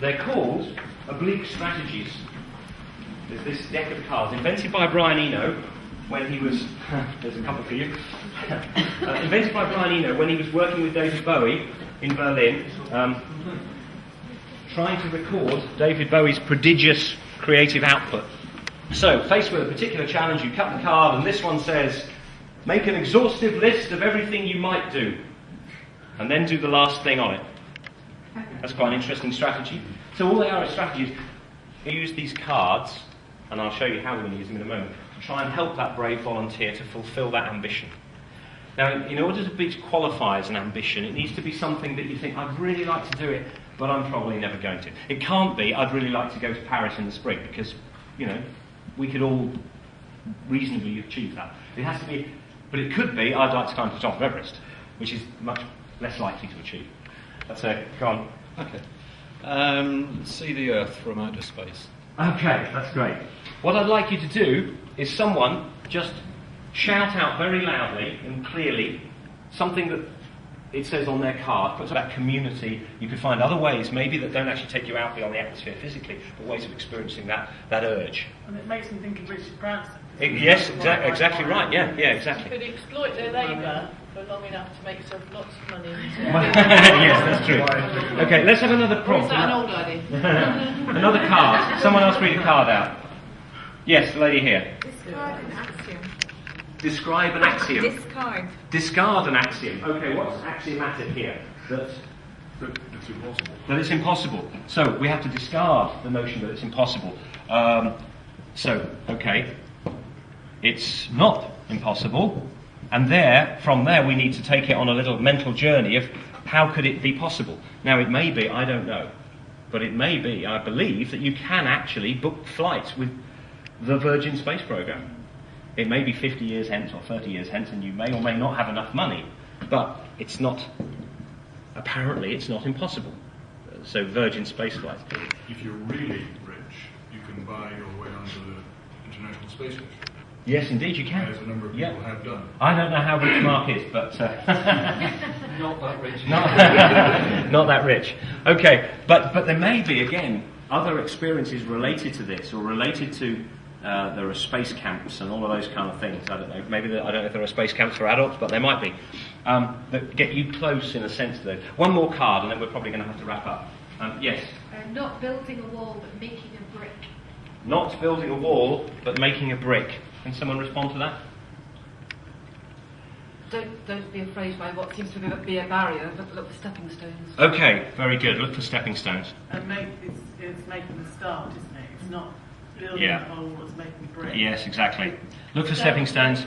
They're called Oblique Strategies. There's this deck of cards, invented by Brian Eno when he was... there's a couple for you. Invented by Brian Eno when he was working with David Bowie in Berlin, trying to record David Bowie's prodigious creative output. So, faced with a particular challenge, you cut the card, and this one says, make an exhaustive list of everything you might do, and then do the last thing on it. That's quite an interesting strategy. So all they are is strategies. You use these cards, and I'll show you how we're going to use them in a moment, to try and help that brave volunteer to fulfil that ambition. Now, in order to qualify as an ambition, it needs to be something that you think, I'd really like to do it, but I'm probably never going to. It can't be, I'd really like to go to Paris in the spring, because, you know, we could all reasonably achieve that. It has to be, but it could be, I'd like to climb to the top of Everest, which is much less likely to achieve. That's it. Go on. Okay. See the Earth from outer space. Okay, that's great. What I'd like you to do is someone just shout out very loudly and clearly something that it says on their card, puts that community. You could find other ways, maybe, that don't actually take you out beyond the atmosphere physically, but ways of experiencing that urge. And it makes me think of Richard Branson. Yes, exactly right. Yeah, exactly. Could exploit their labour for long enough to make yourself lots of money. Yes, that's true. Okay, let's have another prompt. Or is that an old idea? Another card. Someone else read a card out. Yes, the lady here. Discard an axiom. Describe an axiom. Discard. Discard an axiom. Okay, what's axiomatic here? That it's impossible. That it's impossible. So we have to discard the notion that it's impossible. Okay, it's not impossible, and from there we need to take it on a little mental journey of how could it be possible. Now it may be, I don't know, but it may be, I believe, that you can actually book flights with the Virgin Space Programme. It may be 50 years hence or 30 years hence, and you may or may not have enough money, but it's not, apparently it's not impossible. So Virgin space flights. If you're really rich, you can buy your way onto the International Space Station. Yes, indeed you can. As a number of people have done. I don't know how rich Mark is, but... Not that rich. Not that rich. Okay, but there may be, again, other experiences related to this, or related to... there are space camps and all of those kind of things. I don't know. I don't know if there are space camps for adults, but there might be. That get you close in a sense to those. One more card, and then we're probably going to have to wrap up. Yes? Not building a wall, but making a brick. Not building a wall, but making a brick. Can someone respond to that? Don't be afraid by what seems to be a barrier, but look for stepping stones. Okay, very good. Look for stepping stones. And it's making the start, isn't it? It's not building a whole, it's making a brick. Yes, exactly. Look for stepping stones.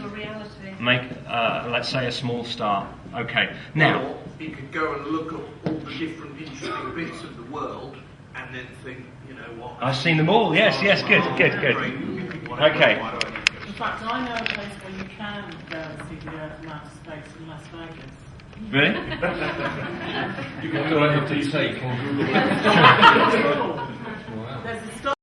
Make, let's say, a small start. Okay. Now, or you could go and look at all the different interesting bits of the world and then think, you know what? I've seen them all. Yes, good. Okay. In fact, I know a place where you can go and see the Earth from outer space in Las Vegas. Really? You can do it on take on Google. There's a stop.